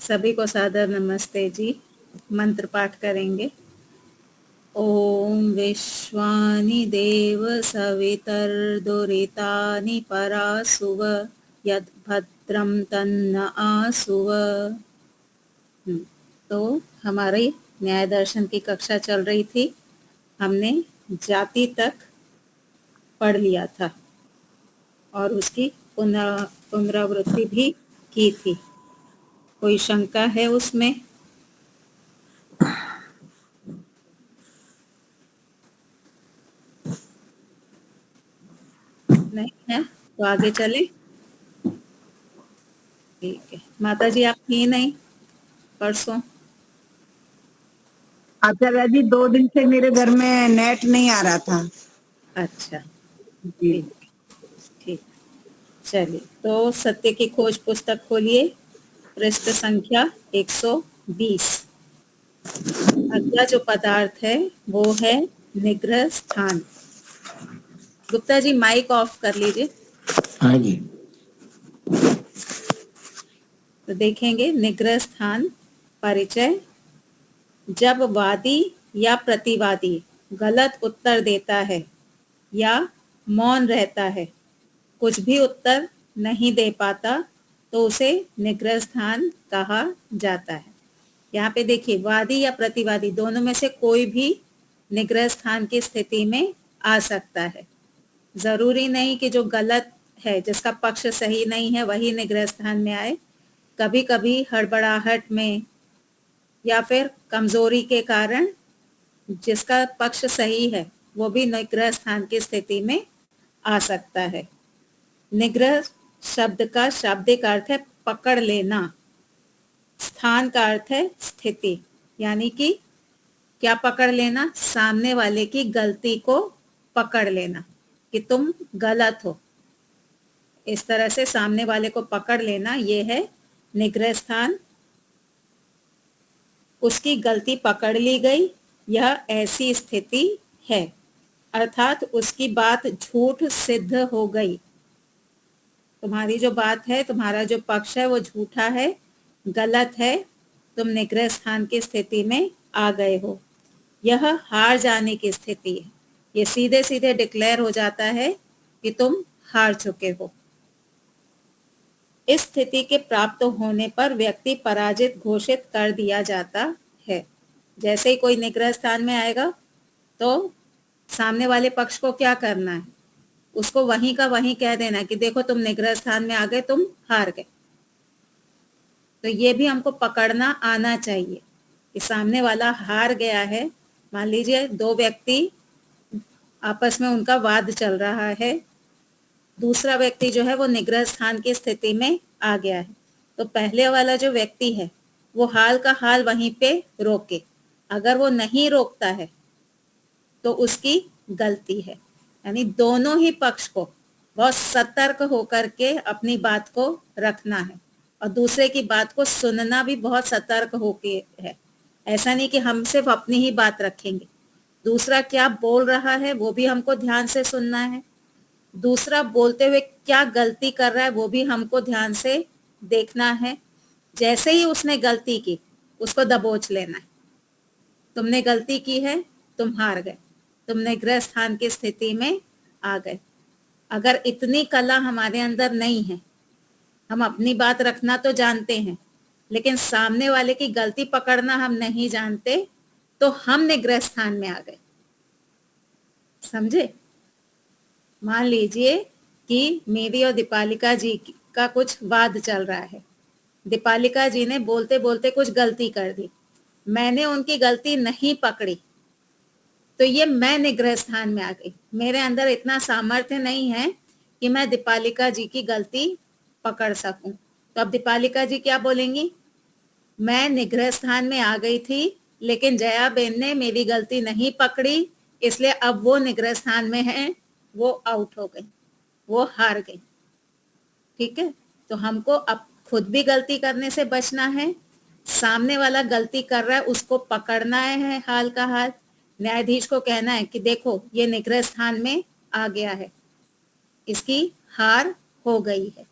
सभी को सादर नमस्ते जी। मंत्र पाठ करेंगे। ओम विश्वानि देव सवितर्दुरितानि परासुव यद्भद्रं तन्न आसुव। तो हमारी न्याय दर्शन की कक्षा चल रही थी। हमने जाति तक पढ़ लिया था और उसकी पुनरावृत्ति भी की थी। कोई शंका है उसमें? नहीं है तो आगे चले। ठीक है। माता जी आप थी नहीं परसों? आचार्य जी 2 दिन से मेरे घर में नेट नहीं आ रहा था। अच्छा जी ठीक ठीक। चलिए, तो सत्य की खोज पुस्तक खोलिए, पृष्ठ संख्या 120। अगला जो पदार्थ है वो है निग्रह स्थान। गुप्ता जी माइक ऑफ कर लीजिए। हाँ जी। तो देखेंगे निग्रह स्थान परिचय। जब वादी या प्रतिवादी गलत उत्तर देता है या मौन रहता है, कुछ भी उत्तर नहीं दे पाता, तो उसे निग्रह स्थान कहा जाता है। यहाँ पे देखिए, वादी या प्रतिवादी दोनों में से कोई भी निग्रह स्थान की स्थिति में आ सकता है। जरूरी नहीं कि जो गलत है, जिसका पक्ष सही नहीं है, वही निग्रह स्थान में आए। कभी कभी हड़बड़ाहट में या फिर कमजोरी के कारण जिसका पक्ष सही है वो भी निग्रह स्थान की स्थिति में आ सकता है। निग्रह शब्द का शाब्दिक अर्थ है पकड़ लेना। स्थान का अर्थ है स्थिति, यानी कि क्या पकड़ लेना? सामने वाले की गलती को पकड़ लेना कि तुम गलत हो। इस तरह से सामने वाले को पकड़ लेना, ये है निग्रह स्थान। उसकी गलती पकड़ ली गई, यह ऐसी स्थिति है, अर्थात उसकी बात झूठ सिद्ध हो गई। तुम्हारी जो बात है, तुम्हारा जो पक्ष है वो झूठा है, गलत है, तुम निग्रह स्थान की स्थिति में आ गए हो। यह हार जाने की स्थिति है। ये सीधे सीधे डिक्लेयर हो जाता है कि तुम हार चुके हो। इस स्थिति के प्राप्त होने पर व्यक्ति पराजित घोषित कर दिया जाता है। जैसे ही कोई निग्रह स्थान में आएगा तो सामने वाले पक्ष को क्या करना है? उसको वहीं का वहीं कह देना कि देखो तुम निग्रह स्थान में आ गए, तुम हार गए। तो ये भी हमको पकड़ना आना चाहिए कि सामने वाला हार गया है। मान लीजिए दो व्यक्ति आपस में उनका वाद चल रहा है, दूसरा व्यक्ति जो है वो निग्रह स्थान की स्थिति में आ गया है, तो पहले वाला जो व्यक्ति है वो हाल का हाल वहीं पे रोके। अगर वो नहीं रोकता है तो उसकी गलती है। यानी दोनों ही पक्ष को बहुत सतर्क होकर के अपनी बात को रखना है और दूसरे की बात को सुनना भी बहुत सतर्क होके है। ऐसा नहीं कि हम सिर्फ अपनी ही बात रखेंगे, दूसरा क्या बोल रहा है वो भी हमको ध्यान से सुनना है। दूसरा बोलते हुए क्या गलती कर रहा है वो भी हमको ध्यान से देखना है। जैसे ही उसने गलती की, उसको दबोच लेना है। तुमने गलती की है, तुम हार गए, तुम निग्रह स्थान की स्थिति में आ गए। अगर इतनी कला हमारे अंदर नहीं है, हम अपनी बात रखना तो जानते हैं लेकिन सामने वाले की गलती पकड़ना हम नहीं जानते, तो हम निग्रह स्थान में आ गए। समझे? मान लीजिए कि मेरी और दीपालिका जी का कुछ वाद चल रहा है। दीपालिका जी ने बोलते बोलते कुछ गलती कर दी, मैंने उनकी गलती नहीं पकड़ी, तो ये मैं निग्रह स्थान में आ गई। मेरे अंदर इतना सामर्थ्य नहीं है कि मैं दीपालिका जी की गलती पकड़ सकूं। तो अब दीपालिका जी क्या बोलेंगी? मैं निग्रह स्थान में आ गई थी लेकिन जया बेन ने मेरी गलती नहीं पकड़ी, इसलिए अब वो निग्रह स्थान में है, वो आउट हो गई, वो हार गई। ठीक है? तो हमको अब खुद भी गलती करने से बचना है, सामने वाला गलती कर रहा है उसको पकड़ना है हाल का हाल। न्यायाधीश को कहना है कि देखो ये निग्रह स्थान में आ गया है, इसकी हार हो गई है।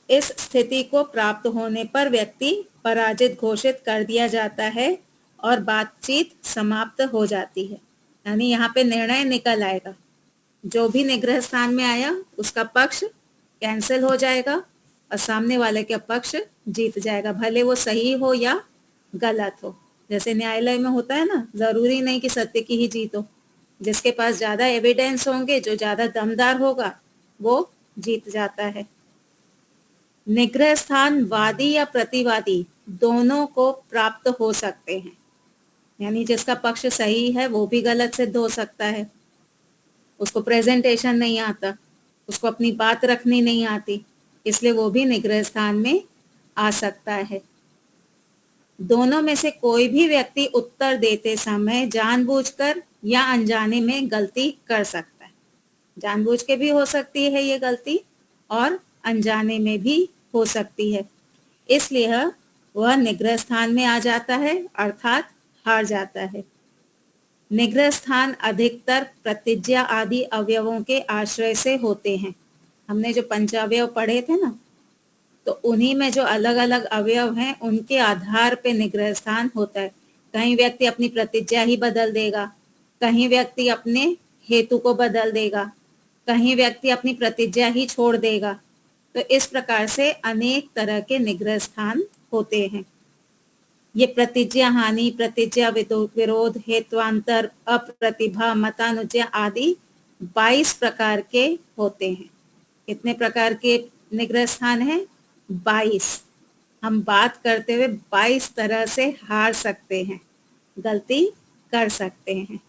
इस स्थिति को प्राप्त होने पर व्यक्ति पराजित घोषित कर दिया जाता है और बातचीत समाप्त हो जाती है। यानी यहाँ पे निर्णय निकल आएगा, जो भी निग्रह स्थान में आया उसका पक्ष कैंसिल हो जाएगा और सामने वाले का पक्ष जीत जाएगा, भले वो सही हो या गलत हो। जैसे न्यायालय में होता है ना, जरूरी नहीं कि सत्य की ही जीत हो, जिसके पास ज्यादा एविडेंस होंगे, जो ज्यादा दमदार होगा, वो जीत जाता है। निग्रह स्थान वादी या प्रतिवादी दोनों को प्राप्त हो सकते हैं। यानी जिसका पक्ष सही है वो भी गलत सिद्ध हो सकता है, उसको प्रेजेंटेशन नहीं आता, उसको अपनी बात रखनी नहीं आती, इसलिए वो भी निग्रह स्थान में आ सकता है। दोनों में से कोई भी व्यक्ति उत्तर देते समय जानबूझकर या अनजाने में गलती कर सकता है। जानबूझ के भी हो सकती है ये गलती और अनजाने में भी हो सकती है, इसलिए वह निग्रह स्थान में आ जाता है, अर्थात हार जाता है। निग्रह स्थान अधिकतर प्रतिज्ञा आदि अवयवों के आश्रय से होते हैं। हमने जो पंचावयव पढ़े थे ना, तो उन्हीं में जो अलग अलग अवयव हैं उनके आधार पे निग्रह स्थान होता है। कहीं व्यक्ति अपनी प्रतिज्ञा ही बदल देगा, कहीं व्यक्ति अपने हेतु को बदल देगा, कहीं व्यक्ति अपनी प्रतिज्ञा ही छोड़ देगा। तो इस प्रकार से अनेक तरह के निग्रह स्थान होते हैं। ये प्रतिज्ञा हानि, प्रतिज्ञा विरोध, हेत्वांतर, अप्रतिभा, मतानुज्ञा आदि 22 प्रकार के होते हैं। कितने प्रकार के निग्रह स्थान हैं? 22। हम बात करते हुए 22 तरह से हार सकते हैं, गलती कर सकते हैं।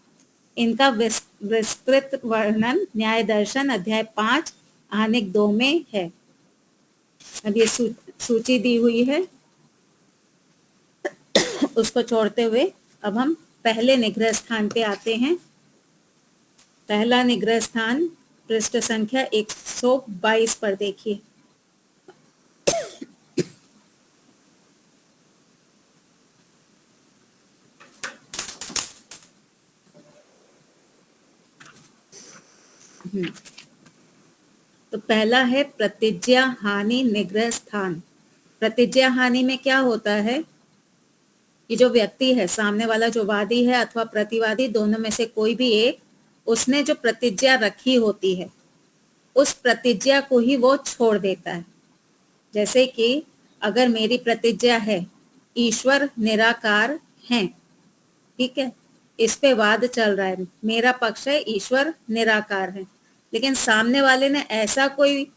इनका विस्तृत वर्णन न्याय दर्शन अध्याय 5 आनेक 2 में है। अब ये सूची दी हुई है, उसको छोड़ते हुए अब हम पहले निग्रह स्थान पे आते हैं। पहला निग्रह स्थान पृष्ठ संख्या 122 पर देखिए। तो पहला है प्रतिज्ञा हानि निग्रह स्थान। प्रतिज्ञा हानि में क्या होता है कि जो व्यक्ति है, सामने वाला जो वादी है अथवा प्रतिवादी, दोनों में से कोई भी एक, उसने जो प्रतिज्ञा रखी होती है उस प्रतिज्ञा को ही वो छोड़ देता है। जैसे कि अगर मेरी प्रतिज्ञा है ईश्वर निराकार हैं, ठीक है, इस पे वाद चल रहा है, मेरा पक्ष है ईश्वर निराकार है, लेकिन सामने वाले ने ऐसा कोई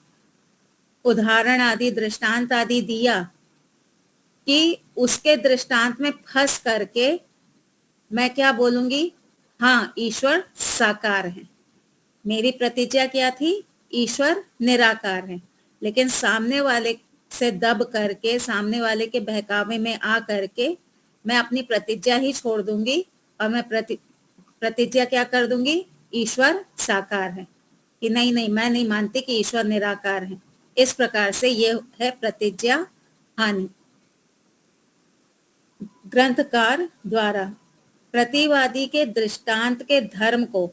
उदाहरण आदि दृष्टांत आदि दिया कि उसके दृष्टांत में फंस करके मैं क्या बोलूंगी, हाँ ईश्वर साकार है। मेरी प्रतिज्ञा क्या थी, ईश्वर निराकार है, लेकिन सामने वाले से दब करके, सामने वाले के बहकावे में आ करके मैं अपनी प्रतिज्ञा ही छोड़ दूंगी और मैं प्रतिज्ञा क्या कर दूंगी, ईश्वर साकार है, कि नहीं नहीं मैं नहीं मानती कि ईश्वर निराकार है। इस प्रकार से ये है प्रतिज्ञा हानि। ग्रंथकार द्वारा प्रतिवादी के दृष्टांत के धर्म को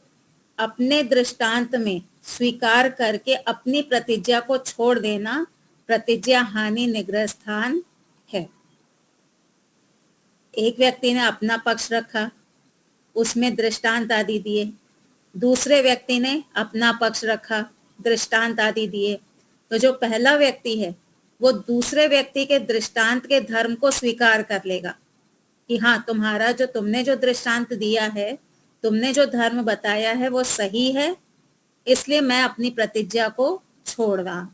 अपने दृष्टांत में स्वीकार करके अपनी प्रतिज्ञा को छोड़ देना प्रतिज्ञा हानि निग्रह स्थान है। एक व्यक्ति ने अपना पक्ष रखा, उसमें दृष्टांत आदि दिए, दूसरे व्यक्ति ने अपना पक्ष रखा, दृष्टांत आदि दिए, तो जो पहला व्यक्ति है वो दूसरे व्यक्ति के दृष्टांत के धर्म को स्वीकार कर लेगा कि हाँ, तुम्हारा जो तुमने जो दृष्टांत दिया है, तुमने जो धर्म बताया है वो सही है, इसलिए मैं अपनी प्रतिज्ञा को छोड़ रहा।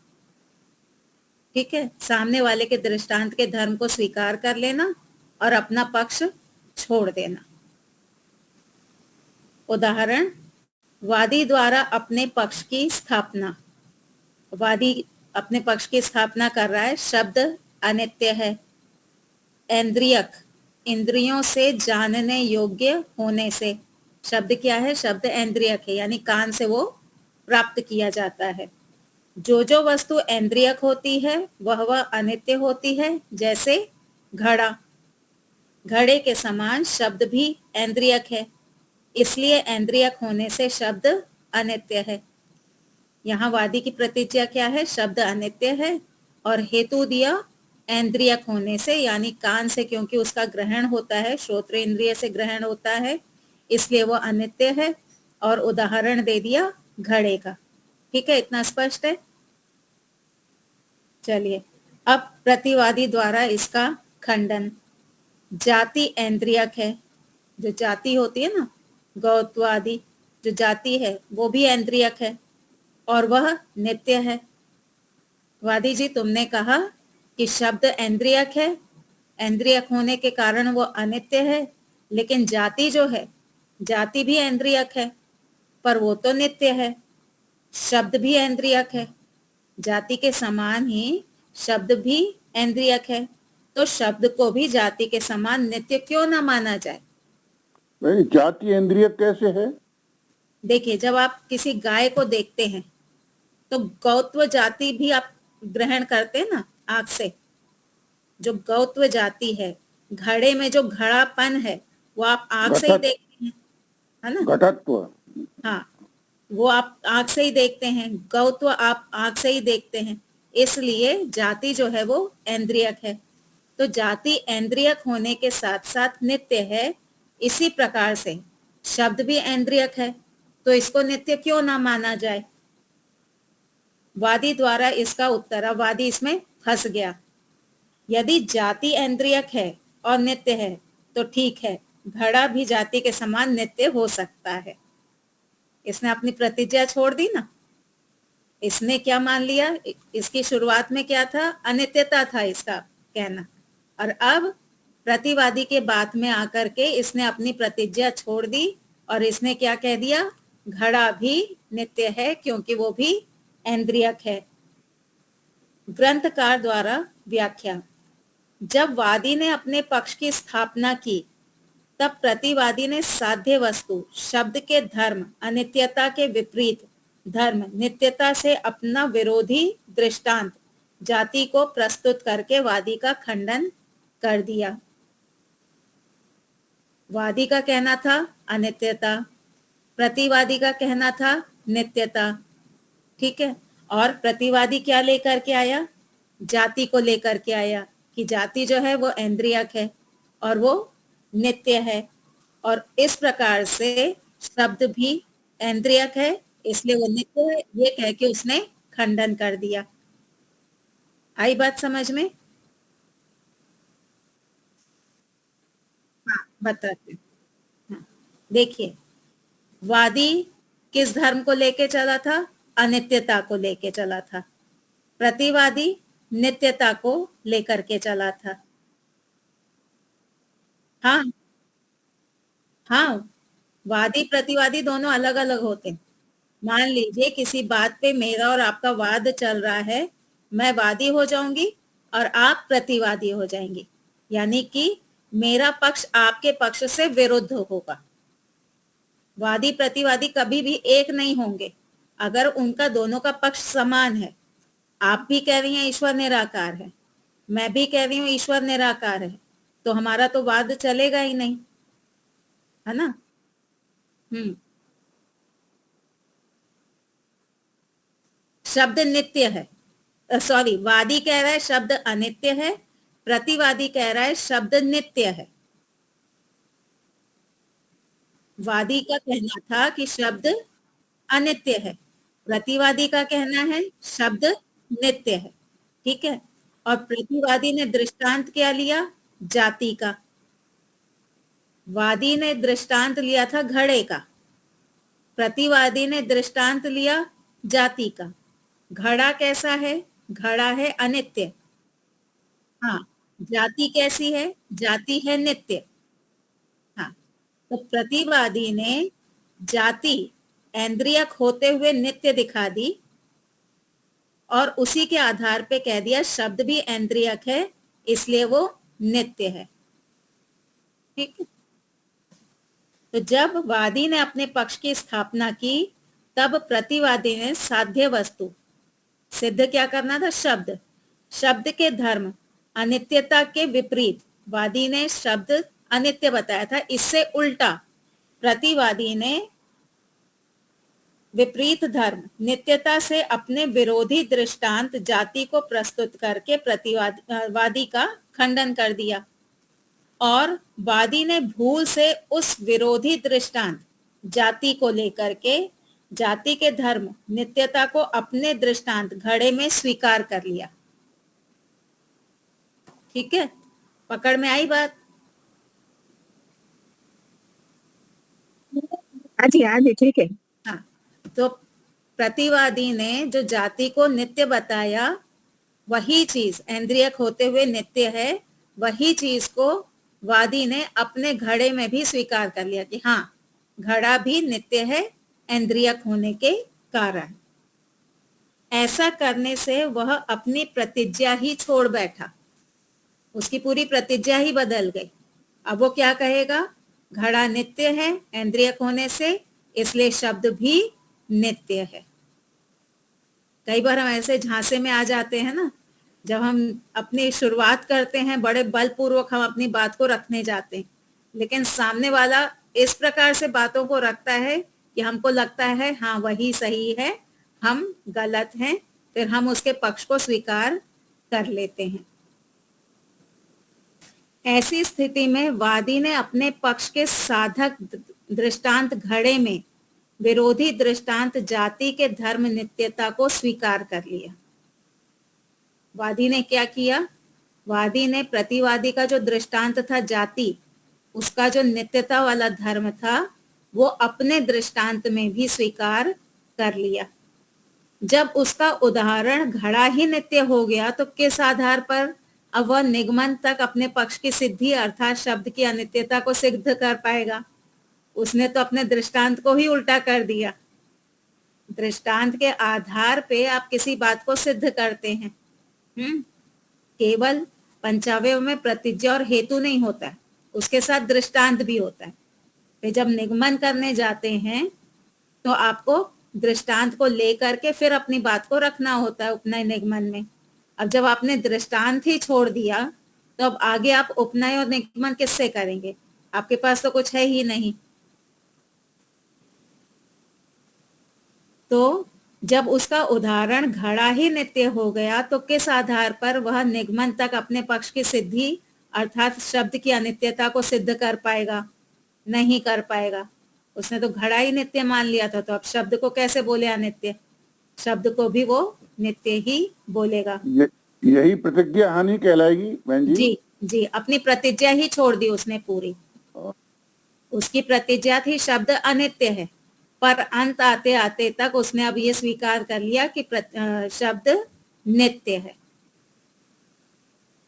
ठीक है, सामने वाले के दृष्टांत के धर्म को स्वीकार कर लेना और अपना पक्ष छोड़ देना। उदाहरण, वादी द्वारा अपने पक्ष की स्थापना। वादी अपने पक्ष की स्थापना कर रहा है, शब्द अनित्य है, इंद्रियक, इंद्रियों से जानने योग्य होने से। शब्द क्या है, शब्द इंद्रियक है, यानी कान से वो प्राप्त किया जाता है। जो जो वस्तु इंद्रियक होती है वह अनित्य होती है, जैसे घड़ा, घड़े के समान शब्द भी इंद्रियक है, इसलिए इंद्रियक होने से शब्द अनित्य है। यहाँ वादी की प्रतिज्ञा क्या है, शब्द अनित्य है और हेतु दिया इंद्रियक होने से, यानी कान से, क्योंकि उसका ग्रहण होता है, श्रोत्र इंद्रिय से ग्रहण होता है, इसलिए वो अनित्य है। और उदाहरण दे दिया घड़े का। ठीक है, इतना स्पष्ट है। चलिए, अब प्रतिवादी द्वारा इसका खंडन। जाति इंद्रियक है, जो जाति होती है ना, गौत्व आदि जो जाति है वो भी इंद्रियक है और वह नित्य है। वादी जी, तुमने कहा कि शब्द इंद्रियक है, इंद्रियक होने के कारण वो अनित्य है, लेकिन जाति जो है, जाति भी इंद्रियक है पर वो तो नित्य है। शब्द भी इंद्रियक है, जाति के समान ही शब्द भी इंद्रियक है, तो शब्द को भी जाति के समान नित्य क्यों ना माना जाए? नहीं, जाति इंद्रिय कैसे है? देखिए, जब आप किसी गाय को देखते हैं तो गौत्व जाति भी आप ग्रहण करते हैं ना आंख से। जो गौत्व जाति है, घड़े में जो घड़ापन है वो आप आंख से ही देखते हैं, है ना? घटत्व। हाँ, वो आप आंख से ही देखते हैं, गौत्व आप आंख से ही देखते हैं, इसलिए जाति जो है वो इंद्रियक है। तो जाति इंद्रियक होने के साथ साथ नित्य है। इसी प्रकार से शब्द भी इंद्रियक है, तो इसको नित्य क्यों ना माना जाए? वादी द्वारा इसका उत्तर, अब वादी इसमें फंस गया। यदि जाति इंद्रियक है और नित्य है तो ठीक है, घड़ा भी जाति के समान नित्य हो सकता है। इसने अपनी प्रतिज्ञा छोड़ दी ना। इसने क्या मान लिया? इसकी शुरुआत में क्या था? अनित्यता था इसका कहना, और अब प्रतिवादी के बात में आकर के इसने अपनी प्रतिज्ञा छोड़ दी और इसने क्या कह दिया? घड़ा भी नित्य है क्योंकि वो भी इंद्रियक है। ग्रंथकार द्वारा व्याख्या। जब वादी ने अपने पक्ष की स्थापना की तब प्रतिवादी ने साध्य वस्तु शब्द के धर्म अनित्यता के विपरीत धर्म नित्यता से अपना विरोधी दृष्टांत जाति को प्रस्तुत करके वादी का खंडन कर दिया। वादी का कहना था अनित्यता, प्रतिवादी का कहना था नित्यता। ठीक है, और प्रतिवादी क्या लेकर के आया? जाति को लेकर के आया कि जाति जो है वो इंद्रियक है और वो नित्य है, और इस प्रकार से शब्द भी इंद्रियक है इसलिए वो नित्य है, ये कह के उसने खंडन कर दिया। आई बात समझ में? हाँ, बताते हैं। हाँ, देखिए, वादी किस धर्म को लेके चला था? अनित्यता को लेके चला था। प्रतिवादी नित्यता को लेकर के चला था। हाँ हाँ, वादी प्रतिवादी दोनों अलग अलग होते हैं। मान लीजिए किसी बात पे मेरा और आपका वाद चल रहा है, मैं वादी हो जाऊंगी और आप प्रतिवादी हो जाएंगे, यानी कि मेरा पक्ष आपके पक्ष से विरुद्ध होगा। वादी प्रतिवादी कभी भी एक नहीं होंगे अगर उनका दोनों का पक्ष समान है। आप भी कह रही हैं ईश्वर निराकार है, मैं भी कह रही हूँ ईश्वर निराकार है, तो हमारा तो वाद चलेगा ही नहीं, है ना? शब्द नित्य है, सॉरी, वादी कह रहा है शब्द अनित्य है, प्रतिवादी कह रहा है शब्द नित्य है। वादी का कहना था कि शब्द अनित्य है, प्रतिवादी का कहना है शब्द नित्य है। ठीक है, और प्रतिवादी ने दृष्टांत क्या लिया? जाति का। वादी ने दृष्टांत लिया था घड़े का, प्रतिवादी ने दृष्टांत लिया जाति का। घड़ा कैसा है? घड़ा है अनित्य। हाँ, जाति कैसी है? जाति है नित्य। हाँ, तो प्रतिवादी ने जाति इंद्रियक होते हुए नित्य दिखा दी और उसी के आधार पे कह दिया शब्द भी इंद्रियक है इसलिए वो नित्य है। ठीक है, तो जब वादी ने अपने पक्ष की स्थापना की तब प्रतिवादी ने साध्य वस्तु सिद्ध क्या करना था? शब्द, शब्द के धर्म अनित्यता के विपरीत वादी ने शब्द अनित्य बताया था, इससे उल्टा प्रतिवादी ने विपरीत धर्म नित्यता से अपने विरोधी दृष्टांत जाति को प्रस्तुत करके प्रतिवादी का खंडन कर दिया, और वादी ने भूल से उस विरोधी दृष्टांत जाति को लेकर के जाति के धर्म नित्यता को अपने दृष्टांत घड़े में स्वीकार कर लिया। ठीक है, पकड़ में आई बात? हाँ जी ठीक है। हाँ, तो प्रतिवादी ने जो जाति को नित्य बताया, वही चीज इंद्रियक होते हुए नित्य है, वही चीज को वादी ने अपने घड़े में भी स्वीकार कर लिया कि हाँ, घड़ा भी नित्य है इंद्रियक होने के कारण। ऐसा करने से वह अपनी प्रतिज्ञा ही छोड़ बैठा, उसकी पूरी प्रतिज्ञा ही बदल गई। अब वो क्या कहेगा? घड़ा नित्य है इंद्रियक होने से, इसलिए शब्द भी नित्य है। कई बार हम ऐसे झांसे में आ जाते हैं ना, जब हम अपनी शुरुआत करते हैं बड़े बलपूर्वक हम अपनी बात को रखने जाते हैं, लेकिन सामने वाला इस प्रकार से बातों को रखता है कि हमको लगता है हाँ वही सही है, हम गलत हैं, फिर हम उसके पक्ष को स्वीकार कर लेते हैं। ऐसी स्थिति में वादी ने अपने पक्ष के साधक दृष्टांत घड़े में विरोधी दृष्टांत जाति के धर्म नित्यता को स्वीकार कर लिया। वादी ने क्या किया? वादी ने प्रतिवादी का जो दृष्टांत था जाति, उसका जो नित्यता वाला धर्म था, वो अपने दृष्टांत में भी स्वीकार कर लिया। जब उसका उदाहरण घड़ा ही नित्य हो गया, तो किस आधार पर अब वह निगमन तक अपने पक्ष की सिद्धि अर्थात शब्द की अनित्यता को सिद्ध कर पाएगा? उसने तो अपने दृष्टांत को ही उल्टा कर दिया। दृष्टांत के आधार पे आप किसी बात को सिद्ध करते हैं। केवल पंचावय में प्रतिज्ञा और हेतु नहीं होता है, उसके साथ दृष्टांत भी होता है। फिर जब निगमन करने जाते हैं तो आपको दृष्टांत को लेकर के फिर अपनी बात को रखना होता है उपनय निगमन में। अब जब आपने दृष्टांत ही छोड़ दिया, तो अब आगे आप उपनय और निगमन किससे करेंगे? आपके पास तो कुछ है ही नहीं। तो जब उसका उदाहरण घड़ा ही नित्य हो गया, तो किस आधार पर वह निगमन तक अपने पक्ष की सिद्धि अर्थात शब्द की अनित्यता को सिद्ध कर पाएगा? नहीं कर पाएगा। उसने तो घड़ा ही नित्य मान लिया था, तो अब शब्द को कैसे बोले अनित्य? शब्द को भी वो नित्य ही बोलेगा। यही प्रतिज्ञा हानि कहलाएगी बहन जी? जी जी, अपनी प्रतिज्ञा ही छोड़ दी उसने पूरी। उसकी प्रतिज्ञा थी शब्द अनित्य है, पर अंत आते आते तक उसने अब ये स्वीकार कर लिया कि शब्द नित्य है।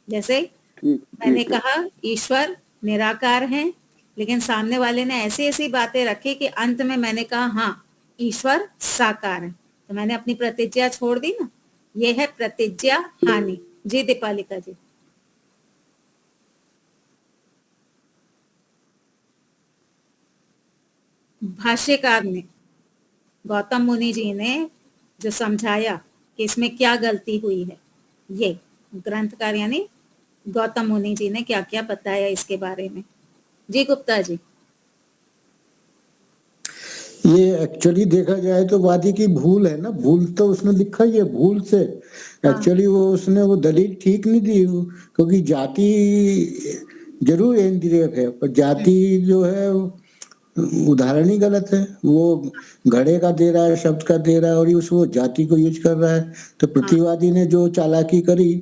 जैसे मैंने कहा ईश्वर निराकार है, लेकिन सामने वाले ने ऐसी ऐसी बातें रखी कि अंत में मैंने कहा हाँ ईश्वर साकार है, तो मैंने अपनी प्रतिज्ञा छोड़ दी ना। ये है प्रतिज्ञा हानि। जी दीपालिका जी। भाष्यकार ने, गौतम मुनि जी ने जो समझाया कि इसमें क्या गलती हुई है, ये ग्रंथकार यानी गौतम मुनि जी ने क्या क्या बताया इसके बारे में। जी गुप्ता जी। ये एक्चुअली देखा जाए तो वादी की भूल है ना, भूल तो उसने लिखा ही है, भूल से एक्चुअली वो उसने वो दलील ठीक नहीं दी, क्योंकि जाति जरूर इंद्रियक है, पर जाति जो है उदाहरण ही गलत है। वो घड़े का दे रहा है, शब्द का दे रहा है, और उसको जाति को यूज कर रहा है। तो प्रतिवादी ने जो चालाकी करी,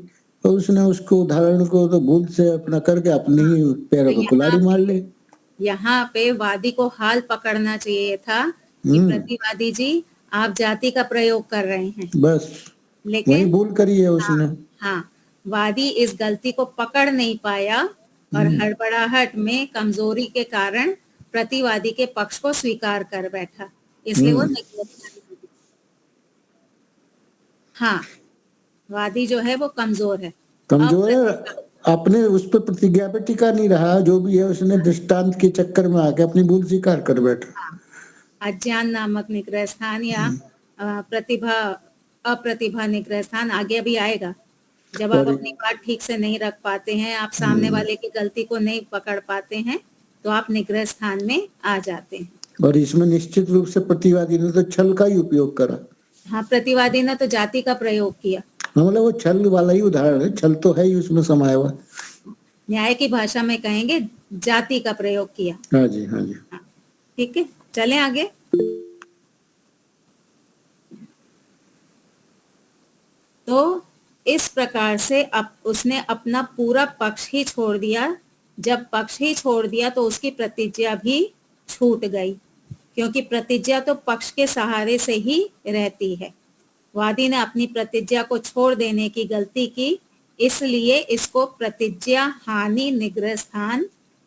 तो उसने उसको उदाहरण को तो भूल से अपना करके अपने ही पैरों को कुल्हाड़ी मार ले। यहाँ पे वादी को हाल पकड़ना चाहिए था कि प्रतिवादी जी आप जाति का प्रयोग कर रहे हैं, बस लेकिन वही भूल करी है उसने। हाँ, वादी इस गलती को पकड़ नहीं पाया और हड़बड़ाहट में कमजोरी के कारण प्रतिवादी के पक्ष को स्वीकार कर बैठा, इसलिए वो हाँ, वादी जो है वो कमजोर है, अपने उस पर प्रतिज्ञा पे टिका नहीं रहा, जो भी है उसने दृष्टांत के चक्कर में आके अपनी भूल स्वीकार कर बैठा। अज्ञान नामक निग्रह स्थान या प्रतिभा अप्रतिभा निग्रह स्थान आगे भी आएगा। जब आप अपनी बात ठीक से नहीं रख पाते हैं, आप सामने वाले की गलती को नहीं पकड़ पाते हैं, तो आप निग्रह स्थान में आ जाते हैं। और इसमें निश्चित रूप से प्रतिवादी ने तो छल का ही उपयोग करा। हाँ, प्रतिवादी ने तो जाति का प्रयोग किया। हाँ, मतलब वो छल वाला ही उदाहरण है, छल तो है ही उसमें समाया हुआ। न्याय की भाषा में कहेंगे जाति का प्रयोग किया। हाँ जी, हाँ जी। ठीक है, चलें आगे। तो इस प्रकार से अब उसने अपना पूरा पक्ष ही छोड़ दिया। जब पक्ष ही छोड़ दिया तो उसकी प्रतिज्ञा भी छूट गई, क्योंकि प्रतिज्ञा तो पक्ष के सहारे से ही रहती है। वादी ने अपनी प्रतिज्ञा को छोड़ देने की गलती की, इसलिए इसको प्रतिज्ञा हानि निग्रह स्थान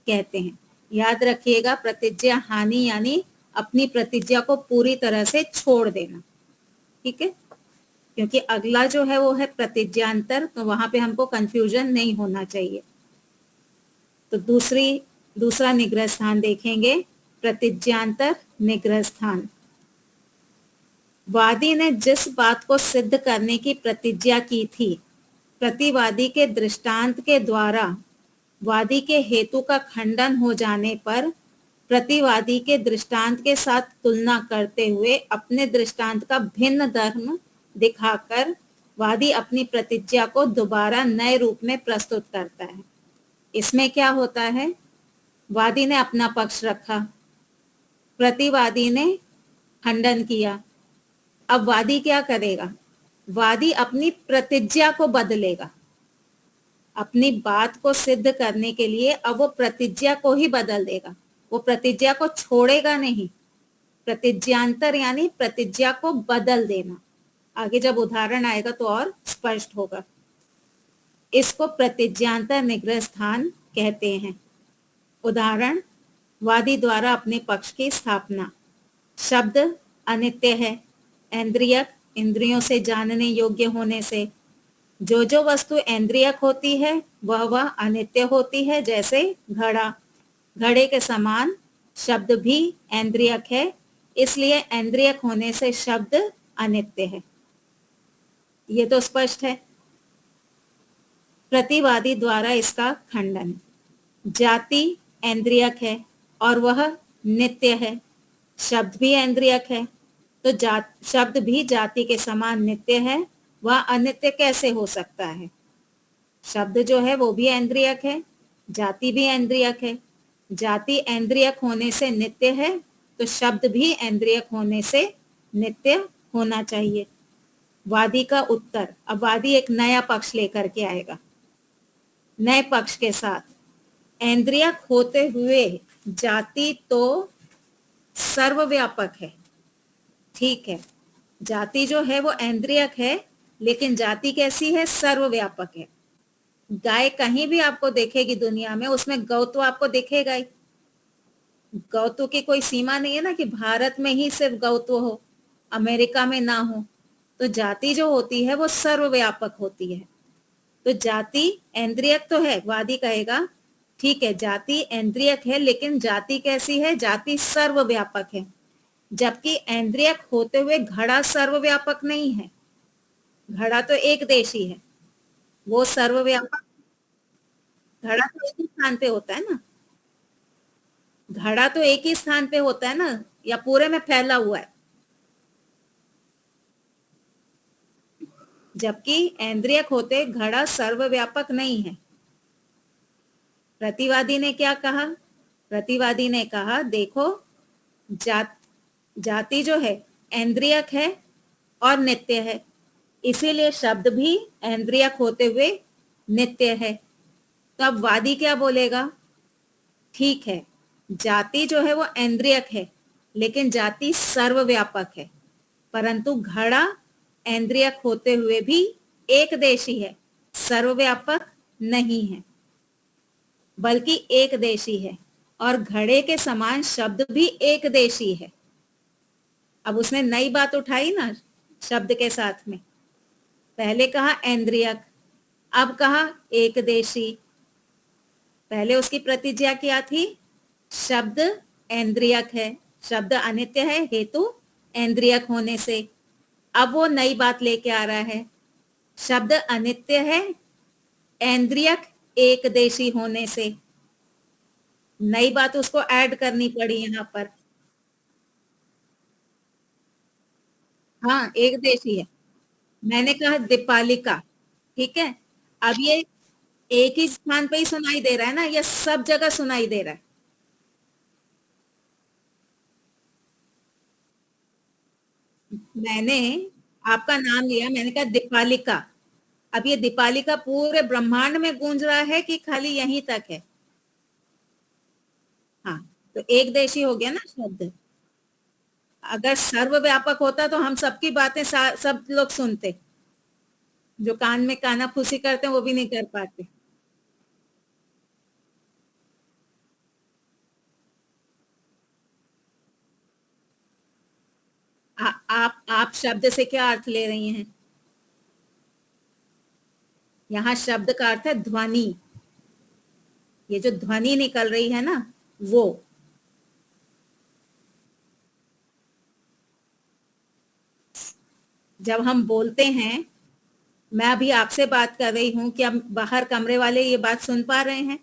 कहते हैं। याद रखिएगा, प्रतिज्ञा हानि यानी अपनी प्रतिज्ञा को पूरी तरह से छोड़ देना। ठीक है, क्योंकि अगला जो है वो है प्रतिज्ञांतर, तो वहां पे हमको कंफ्यूजन नहीं होना चाहिए। तो दूसरा निग्रह स्थान देखेंगे, प्रतिज्ञांतर निग्रह स्थान। वादी ने जिस बात को सिद्ध करने की प्रतिज्ञा की थी, प्रतिवादी के दृष्टांत के द्वारा वादी के हेतु का खंडन हो जाने पर प्रतिवादी के दृष्टांत के साथ तुलना करते हुए अपने दृष्टांत का भिन्न धर्म दिखाकर वादी अपनी प्रतिज्ञा को दोबारा नए रूप में प्रस्तुत करता है। इसमें क्या होता है, वादी ने अपना पक्ष रखा, प्रतिवादी ने खंडन किया। अब वादी क्या करेगा, वादी अपनी प्रतिज्ञा को बदलेगा। अपनी बात को सिद्ध करने के लिए अब वो प्रतिज्ञा को ही बदल देगा, वो प्रतिज्ञा को छोड़ेगा नहीं। प्रतिज्ञांतर यानी प्रतिज्ञा को बदल देना। आगे जब उदाहरण आएगा तो और स्पष्ट होगा। इसको प्रतिज्ञांतर निग्रह स्थान कहते हैं। उदाहरण, वादी द्वारा अपने पक्ष की स्थापना। शब्द अनित्य है, ऐन्द्रियक इंद्रियों से जानने योग्य होने से। जो वस्तु ऐन्द्रियक होती है वह अनित्य होती है, जैसे घड़ा। घड़े के समान शब्द भी ऐन्द्रियक है, इसलिए ऐन्द्रियक होने से शब्द अनित्य है। ये तो स्पष्ट है। प्रतिवादी द्वारा इसका खंडन। जाति ऐन्द्रियक है और वह नित्य है, शब्द भी ऐन्द्रियक है, तो शब्द भी जाति के समान नित्य है, वह अनित्य कैसे हो सकता है। शब्द जो है वो भी ऐन्द्रियक है, जाति भी ऐन्द्रियक है। जाति ऐन्द्रियक होने से नित्य है, तो शब्द भी ऐन्द्रियक होने से नित्य होना चाहिए। वादी का उत्तर। अब वादी एक नया पक्ष लेकर के आएगा, नए पक्ष के साथ। ऐन्द्रियक होते हुए जाति तो सर्वव्यापक है। ठीक है, जाति जो है वो ऐन्द्रियक है, लेकिन जाति कैसी है, सर्वव्यापक है। गाय कहीं भी आपको देखेगी दुनिया में, उसमें गौत्व आपको दिखेगा ही। गौत्व की कोई सीमा नहीं है ना कि भारत में ही सिर्फ गौत्व हो, अमेरिका में ना हो। तो जाति जो होती है वो सर्वव्यापक होती है। तो जाति ऐन्द्रियक तो है, वादी कहेगा ठीक है जाति ऐन्द्रियक है, लेकिन जाति कैसी है, जाति सर्वव्यापक है। जबकि ऐन्द्रियक होते हुए घड़ा सर्वव्यापक नहीं है। घड़ा तो एक देशी है, वो सर्वव्यापक। घड़ा तो एक ही स्थान पे होता है ना, घड़ा तो एक ही स्थान पे होता है ना, या पूरे में फैला हुआ है। जबकि ऐन्द्रियक होते घड़ा सर्वव्यापक नहीं है। प्रतिवादी ने क्या कहा, प्रतिवादी ने कहा देखो जाति जो है ऐन्द्रियक है और नित्य है, इसीलिए शब्द भी ऐन्द्रियक होते हुए नित्य है। तो अब वादी क्या बोलेगा, ठीक है जाति जो है वो ऐन्द्रियक है, लेकिन जाति सर्वव्यापक है, परंतु घड़ा ऐन्द्रियक होते हुए भी एक देशी है, सर्वव्यापक नहीं है, बल्कि एक देशी है। और घड़े के समान शब्द भी एक देशी है। अब उसने नई बात उठाई ना शब्द के साथ में। पहले कहा ऐन्द्रियक, अब कहा एक देशी। पहले उसकी प्रतिज्ञा क्या थी, शब्द ऐन्द्रियक है, शब्द अनित्य है हेतु ऐन्द्रियक होने से। अब वो नई बात लेके आ रहा है, शब्द अनित्य है, ऐन्द्रियक एक देशी होने से। नई बात उसको ऐड करनी पड़ी यहाँ पर। हाँ, एक देशी है। मैंने कहा दीपालिका, ठीक है। अब ये एक ही स्थान पे ही सुनाई दे रहा है ना, या सब जगह सुनाई दे रहा है? मैंने आपका नाम लिया, मैंने कहा दीपालिका। अब ये दीपालिका पूरे ब्रह्मांड में गूंज रहा है कि खाली यहीं तक है? हाँ, तो एक देशी हो गया ना शब्द। अगर सर्वव्यापक होता तो हम सबकी बातें सब लोग सुनते। जो कान में कानाफूसी करते हैं वो भी नहीं कर पाते। आप शब्द से क्या अर्थ ले रही हैं? यहाँ शब्द का अर्थ है ध्वनि। ये जो ध्वनि निकल रही है ना, वो। जब हम बोलते हैं, मैं अभी आपसे बात कर रही हूं, क्या बाहर कमरे वाले ये बात सुन पा रहे हैं?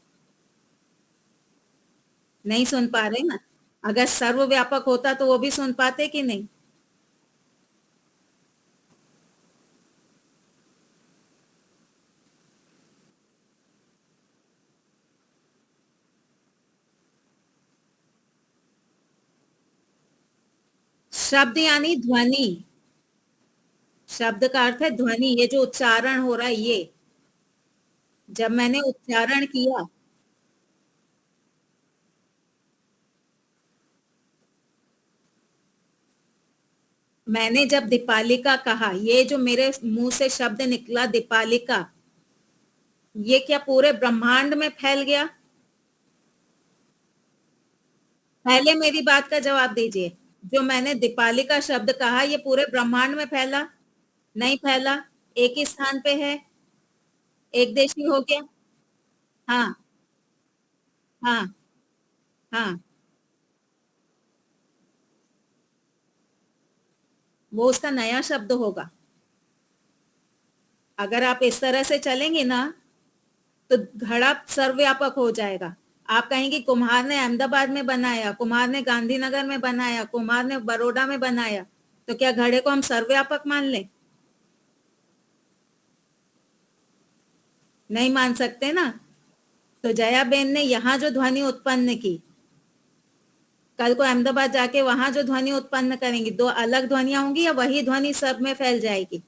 नहीं सुन पा रहे ना। अगर सर्वव्यापक होता तो वो भी सुन पाते कि नहीं? शब्द यानी ध्वनि। शब्द का अर्थ है ध्वनि, ये जो उच्चारण हो रहा है ये। जब मैंने उच्चारण किया, मैंने जब दीपालिका कहा, ये जो मेरे मुंह से शब्द निकला दीपालिका, ये क्या पूरे ब्रह्मांड में फैल गया? पहले मेरी बात का जवाब दीजिए। जो मैंने दीपालिका शब्द कहा, ये पूरे ब्रह्मांड में फैला? नहीं फैला। एक ही स्थान पे है। एक देशी हो गया। हाँ, हाँ, हाँ। वो उसका नया शब्द होगा। अगर आप इस तरह से चलेंगे ना, तो घड़ा सर्वव्यापक हो जाएगा। आप कहेंगे कुम्हार ने अहमदाबाद में बनाया, कुम्हार ने गांधीनगर में बनाया, कुम्हार ने बड़ौदा में बनाया, तो क्या घड़े को हम सर्वव्यापक मान लें? नहीं मान सकते ना। तो जयाबेन ने यहाँ जो ध्वनि उत्पन्न की, कल को अहमदाबाद जाके वहां जो ध्वनि उत्पन्न करेंगी, दो अलग ध्वनियां होंगी या वही ध्वनि सब में फैल जाएगी?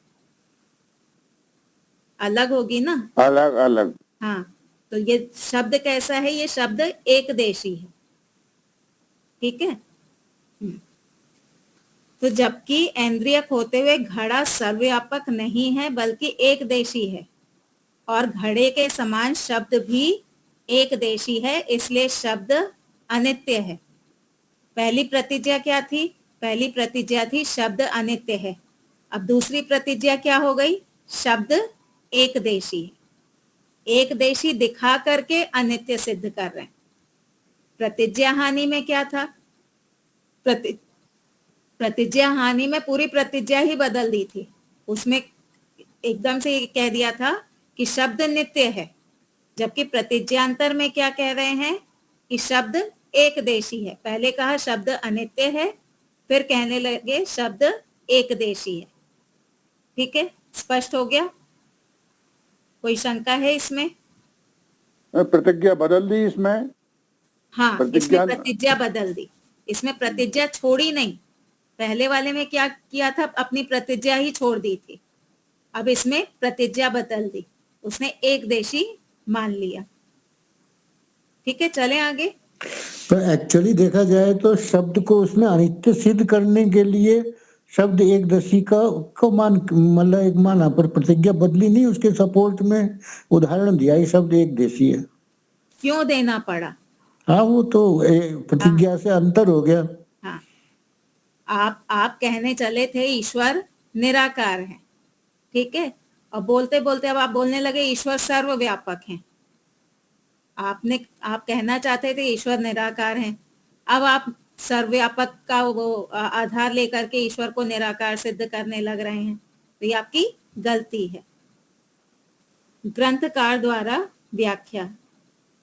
अलग होगी ना। अलग अलग। हाँ, तो ये शब्द कैसा है? ये शब्द एक देशी है, ठीक है। तो जबकि इंद्रियक होते हुए घड़ा सर्वव्यापक नहीं है बल्कि एक देशी है, और घड़े के समान शब्द भी एक देशी है, इसलिए शब्द अनित्य है। पहली प्रतिज्ञा क्या थी? पहली प्रतिज्ञा थी शब्द अनित्य है। अब दूसरी प्रतिज्ञा क्या हो गई? शब्द एक देशी है। एक देशी दिखा करके अनित्य सिद्ध कर रहे हैं। प्रतिज्ञा हानि में क्या था? प्रतिज्ञा हानि में पूरी प्रतिज्ञा ही बदल दी थी। उसमें एकदम से कह दिया था कि शब्द नित्य है, जबकि प्रतिज्ञांतर में क्या कह रहे हैं कि शब्द एक देशी है। पहले कहा शब्द अनित्य है, फिर कहने लगे शब्द एक देशी है। ठीक है, स्पष्ट हो गया? कोई शंका है इसमें? प्रतिज्ञा बदल दी इसमें। हाँ, इसमें प्रतिज्ञा बदल दी। इसमें प्रतिज्ञा छोड़ी नहीं। पहले वाले में क्या किया था? अपनी प्रतिज्ञा ही छोड़ दी थी। अब इसमें प्रतिज्ञा बदल दी, उसने एक देशी मान लिया। ठीक है, चलें आगे। तो एक्चुअली देखा जाए तो शब्द को उसने अनित्य सिद्ध करने के लिए शब्द एक दशी को मतलब एक माना, पर प्रतिज्ञा बदली नहीं, उसके सपोर्ट में उदाहरण दिया, ये शब्द एक देशी है। क्यों देना पड़ा? हाँ, वो तो प्रतिज्ञा से अंतर हो गया। हाँ, आप कहने चले थे ईश्वर निराकार है, ठीक है, और बोलते बोलते अब आप बोलने लगे ईश्वर सर्वव्यापक है। आप कहना चाहते थे ईश्वर निराकार है, अब आप सर्वव्यापक का वो आधार लेकर के ईश्वर को निराकार सिद्ध करने लग रहे हैं, तो ये आपकी गलती है। ग्रंथकार द्वारा व्याख्या।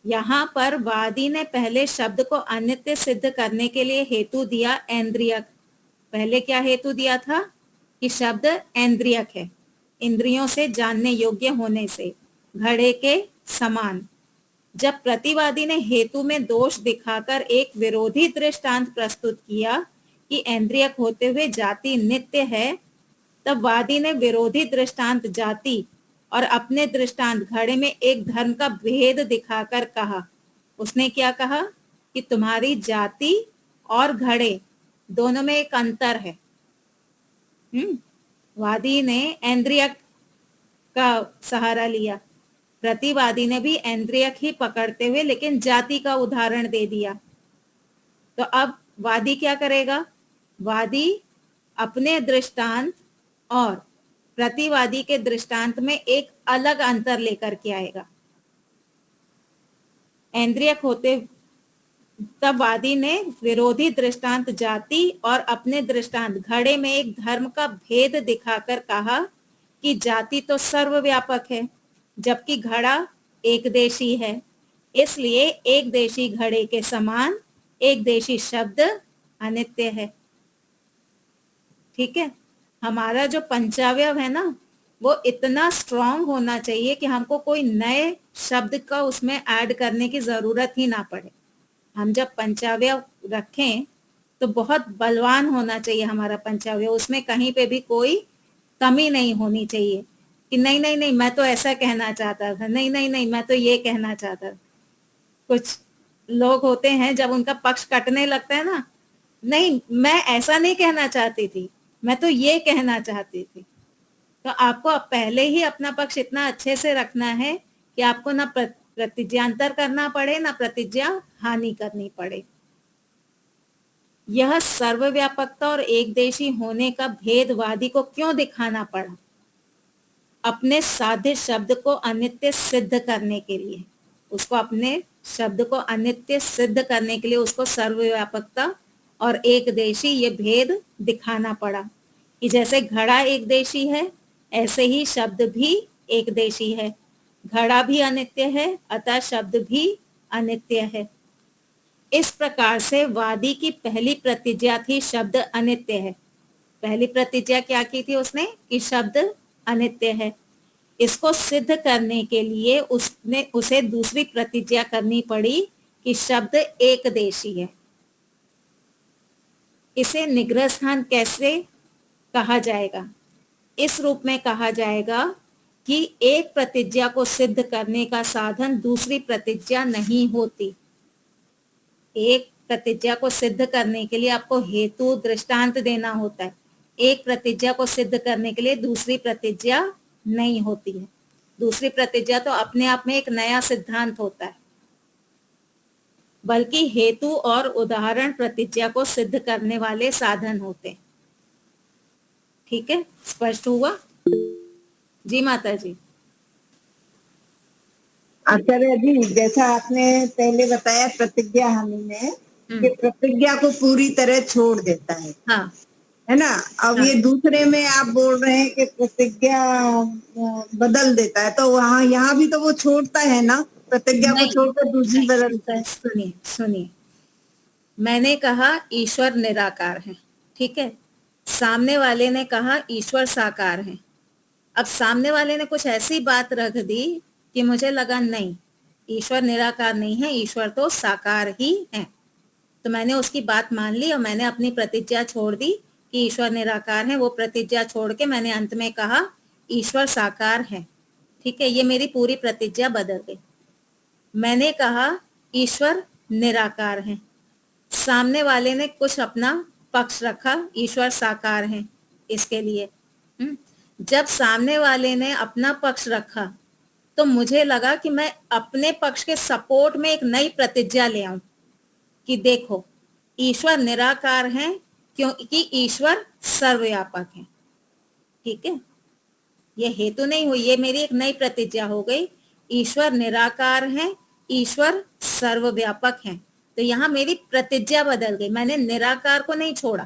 यहाँ पर वादी ने पहले शब्द को अनित्य सिद्ध करने के लिए हेतु दिया इंद्रियक। पहले क्या हेतु दिया था? कि शब्द ऐन्द्रियक है, इंद्रियों से जानने योग्य होने से घड़े के समान। जब प्रतिवादी ने हेतु में दोष दिखाकर एक विरोधी दृष्टांत प्रस्तुत किया कि ऐन्द्रियक होते हुए जाति नित्य है, तब वादी ने विरोधी दृष्टांत जाति और अपने दृष्टांत घड़े में एक धर्म का भेद दिखाकर कहा। उसने क्या कहा कि तुम्हारी जाति और घड़े दोनों में एक अंतर है। वादी ने ऐन्द्रियक का सहारा लिया, प्रतिवादी ने भी ऐन्द्रियक ही पकड़ते हुए लेकिन जाति का उदाहरण दे दिया। तो अब वादी क्या करेगा? वादी अपने दृष्टांत और प्रतिवादी के दृष्टांत में एक अलग अंतर लेकर के आएगा। ऐन्द्रियक होते तब वादी ने विरोधी दृष्टांत जाति और अपने दृष्टांत घड़े में एक धर्म का भेद दिखाकर कहा कि जाति तो सर्वव्यापक है जबकि घड़ा एक देशी है, इसलिए एक देशी घड़े के समान एक देशी शब्द अनित्य है। ठीक है, हमारा जो पंचावयव है ना, वो इतना स्ट्रांग होना चाहिए कि हमको कोई नए शब्द का उसमें ऐड करने की जरूरत ही ना पड़े। हम जब पंचावयव रखें तो बहुत बलवान होना चाहिए हमारा पंचावयव, उसमें कहीं पे भी कोई कमी नहीं होनी चाहिए कि नहीं नहीं नहीं मैं तो ऐसा कहना चाहता था, नहीं नहीं नहीं मैं तो ये कहना चाहता था। कुछ लोग होते हैं जब उनका पक्ष कटने लगता है ना, नहीं मैं ऐसा नहीं कहना चाहती थी, मैं तो ये कहना चाहती थी। तो आपको पहले ही अपना पक्ष इतना अच्छे से रखना है कि आपको ना प्रतिज्ञांतर करना पड़े ना प्रतिज्ञा हानि करनी पड़े। यह सर्वव्यापकता और एकदेशी होने का भेदवादी को क्यों दिखाना पड़ा? अपने साध्य शब्द को अनित्य सिद्ध करने के लिए, उसको अपने शब्द को अनित्य सिद्ध करने के लिए उसको सर्वव्यापकता और एकदेशी ये भेद दिखाना पड़ा कि जैसे घड़ा एकदेशी है ऐसे ही शब्द भी एकदेशी है। घड़ा भी अनित्य है अतः शब्द भी अनित्य है। इस प्रकार से वादी की पहली प्रतिज्ञा थी शब्द अनित्य है। पहली प्रतिज्ञा क्या की थी उसने? कि शब्द अनित्य है। इसको सिद्ध करने के लिए उसे दूसरी प्रतिज्ञा करनी पड़ी कि शब्द एकदेशी है। इसे निग्रह स्थान कैसे कहा जाएगा? इस रूप में कहा जाएगा कि एक प्रतिज्ञा को सिद्ध करने का साधन दूसरी प्रतिज्ञा नहीं होती। एक प्रतिज्ञा को सिद्ध करने के लिए आपको हेतु दृष्टांत देना होता है। एक प्रतिज्ञा को सिद्ध करने के लिए दूसरी प्रतिज्ञा नहीं होती है। दूसरी प्रतिज्ञा तो अपने आप में एक नया सिद्धांत होता है, बल्कि हेतु और उदाहरण प्रतिज्ञा को सिद्ध करने वाले साधन होते हैं। ठीक है, स्पष्ट हुआ? जी माता जी। आचार्य जी, जैसा आपने पहले बताया प्रतिज्ञा हानि में कि प्रतिज्ञा को पूरी तरह छोड़ देता है, हाँ, है ना। अब हाँ। ये दूसरे में आप बोल रहे हैं कि प्रतिज्ञा बदल देता है, तो वहाँ यहाँ भी तो वो छोड़ता है ना, प्रतिज्ञा को छोड़कर दूसरी बदलता है। सुनिए सुनिए, मैंने कहा ईश्वर निराकार है, ठीक है। सामने वाले ने कहा ईश्वर साकार है। अब सामने वाले ने कुछ ऐसी बात रख दी कि मुझे लगा नहीं, ईश्वर निराकार नहीं है, ईश्वर तो साकार ही है। तो मैंने उसकी बात मान ली और मैंने अपनी प्रतिज्ञा छोड़ दी कि ईश्वर निराकार है। वो प्रतिज्ञा छोड़ के मैंने अंत में कहा ईश्वर साकार है। ठीक है, ये मेरी पूरी प्रतिज्ञा बदल गई। मैंने कहा ईश्वर निराकार है, सामने वाले ने कुछ अपना पक्ष रखा, ईश्वर साकार है इसके लिए। जब सामने वाले ने अपना पक्ष रखा तो मुझे लगा कि मैं अपने पक्ष के सपोर्ट में एक नई प्रतिज्ञा ले आऊं कि देखो ईश्वर निराकार है क्योंकि ईश्वर सर्वव्यापक है। ठीक है, ये हेतु नहीं हुई, ये मेरी एक नई प्रतिज्ञा हो गई। ईश्वर निराकार है, ईश्वर सर्वव्यापक है। तो यहाँ मेरी प्रतिज्ञा बदल गई, मैंने निराकार को नहीं छोड़ा।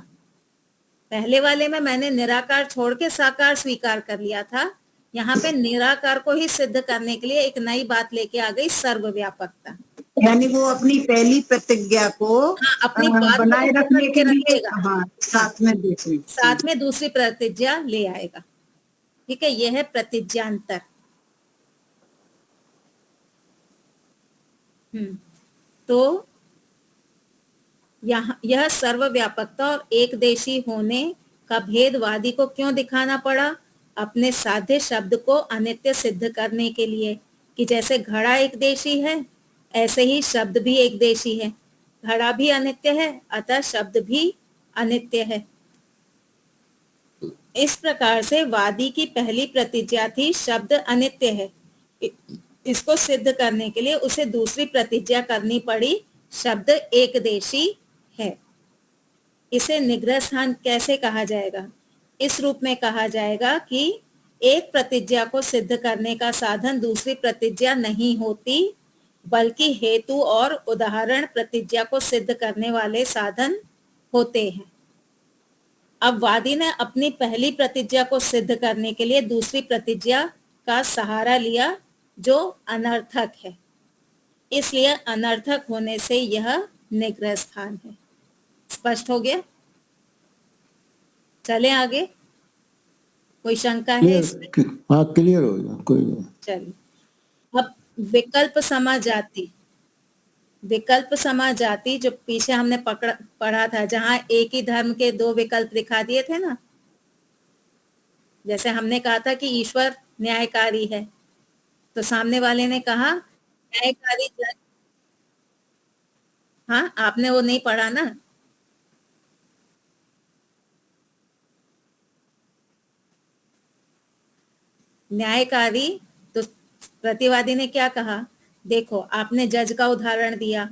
पहले वाले में मैंने निराकार छोड़ के साकार स्वीकार कर लिया था, यहाँ पे निराकार को ही सिद्ध करने के लिए एक नई बात लेके आ गई, सर्वव्यापकता। यानी वो अपनी पहली प्रतिज्ञा को हाँ, अपनी बात को बनाए तो रखने पकड़ के के लिए रखेगा। हाँ साथ में दूसरी साथ में दूसरी प्रतिज्ञा ले आएगा। ठीक है, यह है प्रतिज्ञांतर। तो यह सर्वव्यापकता और एक देशी होने का भेद वादी को क्यों दिखाना पड़ा? अपने साध्य शब्द को अनित्य सिद्ध करने के लिए, कि जैसे घड़ा एक देशी है ऐसे ही शब्द भी एक देशी है। घड़ा भी अनित्य है, अतः शब्द भी अनित्य है। इस प्रकार से वादी की पहली प्रतिज्ञा थी शब्द अनित्य है। इसको सिद्ध करने के लिए उसे दूसरी प्रतिज्ञा करनी पड़ी, शब्द एकदेशी है। इसे निग्रह स्थान कैसे कहा जाएगा? इस रूप में कहा जाएगा कि एक प्रतिज्ञा को सिद्ध करने का साधन दूसरी प्रतिज्ञा नहीं होती, बल्कि हेतु और उदाहरण प्रतिज्ञा को सिद्ध करने वाले साधन होते हैं। अब वादी ने अपनी पहली प्रतिज्ञा को सिद्ध करने के लिए दूसरी प्रतिज्ञा का सहारा लिया, जो अनर्थक है। इसलिए अनर्थक होने से यह निग्रह स्थान है। स्पष्ट हो गया? चले आगे। कोई शंका है इसमें? हाँ, क्लियर हो गया, कोई नहीं। चलिए, अब विकल्प समाजाति। विकल्प समाजाति जो पीछे हमने पढ़ा था, जहां एक ही धर्म के दो विकल्प दिखा दिए थे ना, जैसे हमने कहा था कि ईश्वर न्यायकारी है, तो सामने वाले ने कहा न्यायकारी जज। हाँ, आपने वो नहीं पढ़ा ना? न्यायकारी, तो प्रतिवादी ने क्या कहा? देखो, आपने जज का उदाहरण दिया।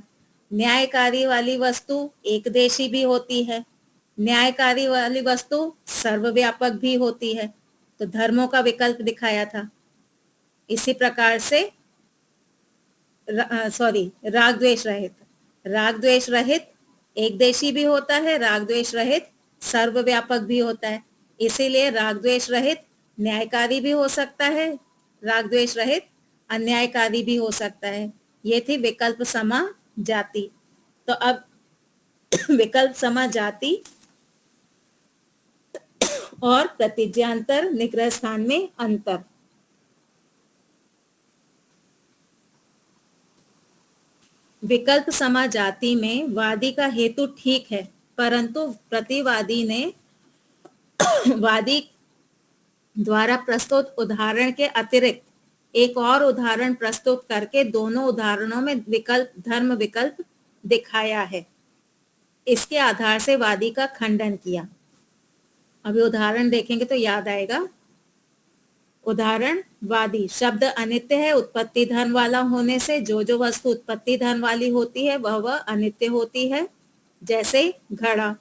न्यायकारी वाली वस्तु एकदेशी भी होती है, न्यायकारी वाली वस्तु सर्वव्यापक भी होती है, तो धर्मों का विकल्प दिखाया था। इसी प्रकार से राग द्वेष रहित, राग द्वेष रहित एकदेशी भी होता है, राग द्वेष रहित सर्वव्यापक भी होता है। इसीलिए राग द्वेष रहित न्यायकारी भी हो सकता है, राग द्वेष रहित अन्यायकारी भी हो सकता है। ये थी विकल्प समा जाति। तो अब विकल्प समा जाति और प्रतिज्ञांतर निग्रह स्थान में अंतर। विकल्प समा जाति में वादी का हेतु ठीक है, परंतु प्रतिवादी ने वादी द्वारा प्रस्तुत उदाहरण के अतिरिक्त एक और उदाहरण प्रस्तुत करके दोनों उदाहरणों में विकल्प धर्म विकल्प दिखाया है। इसके आधार से वादी का खंडन किया। अभी उदाहरण देखेंगे तो याद आएगा। उदाहरण, वादी शब्द अनित्य है उत्पत्ति धर्म वाला होने से जो जो वस्तु उत्पत्ति धर्म वाली होती है वह अनित्य होती है। जैसे घड़ा,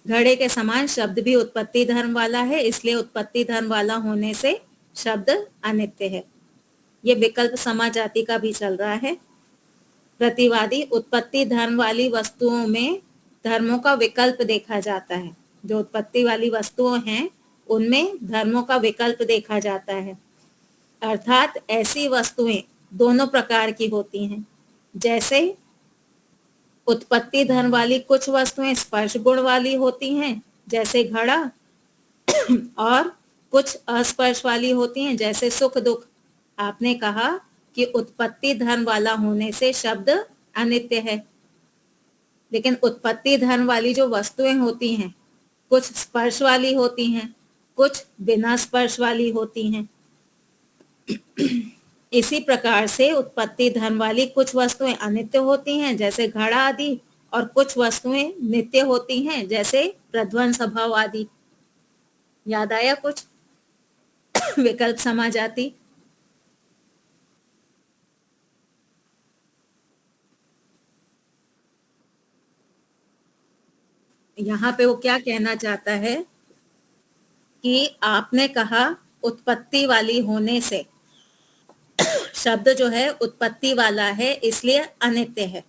घड़े के समान शब्द भी उत्पत्ति धर्म वाला है, इसलिए उत्पत्ति धर्म वाला होने से शब्द अनित्य है। ये विकल्प समा जाति का भी चल रहा है। प्रतिवादी, उत्पत्ति धर्म वाली वस्तुओं में धर्मों का विकल्प देखा जाता है। जो उत्पत्ति वाली वस्तुएं हैं उनमें धर्मों का विकल्प देखा जाता है, अर्थात ऐसी वस्तुएं दोनों प्रकार की होती हैं। जैसे उत्पत्ति धर्म वाली कुछ वस्तुएं स्पर्श गुण वाली होती हैं, जैसे घड़ा, और कुछ अस्पर्श वाली होती हैं, जैसे सुख दुख। आपने कहा कि उत्पत्ति धर्म वाला होने से शब्द अनित्य है, लेकिन उत्पत्ति धर्म वाली जो वस्तुएं होती हैं कुछ स्पर्श वाली होती हैं, कुछ बिना स्पर्श वाली होती हैं। इसी प्रकार से उत्पत्ति धर्म वाली कुछ वस्तुएं अनित्य होती हैं, जैसे घड़ा आदि, और कुछ वस्तुएं नित्य होती हैं, जैसे प्रध्वंस स्वभाव आदि। याद आया कुछ? विकल्प समा जाति। यहाँ पे वो क्या कहना चाहता है कि आपने कहा उत्पत्ति वाली होने से शब्द जो है उत्पत्ति वाला है, इसलिए अनित्य है।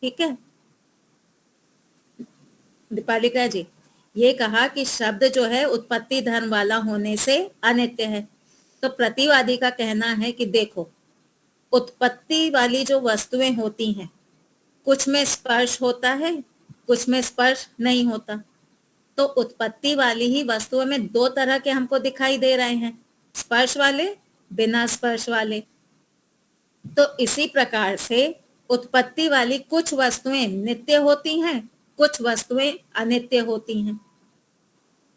ठीक है दीपालिका जी, ये कहा कि शब्द जो है उत्पत्ति धर्म वाला होने से अनित्य है। तो प्रतिवादी का कहना है कि देखो, उत्पत्ति वाली जो वस्तुएं होती हैं, कुछ में स्पर्श होता है, कुछ में स्पर्श नहीं होता। तो उत्पत्ति वाली ही वस्तुओं में दो तरह के हमको दिखाई दे रहे हैं, स्पर्श वाले, बिना स्पर्श वाले। तो इसी प्रकार से उत्पत्ति वाली कुछ वस्तुएं नित्य होती हैं, कुछ वस्तुएं अनित्य होती हैं।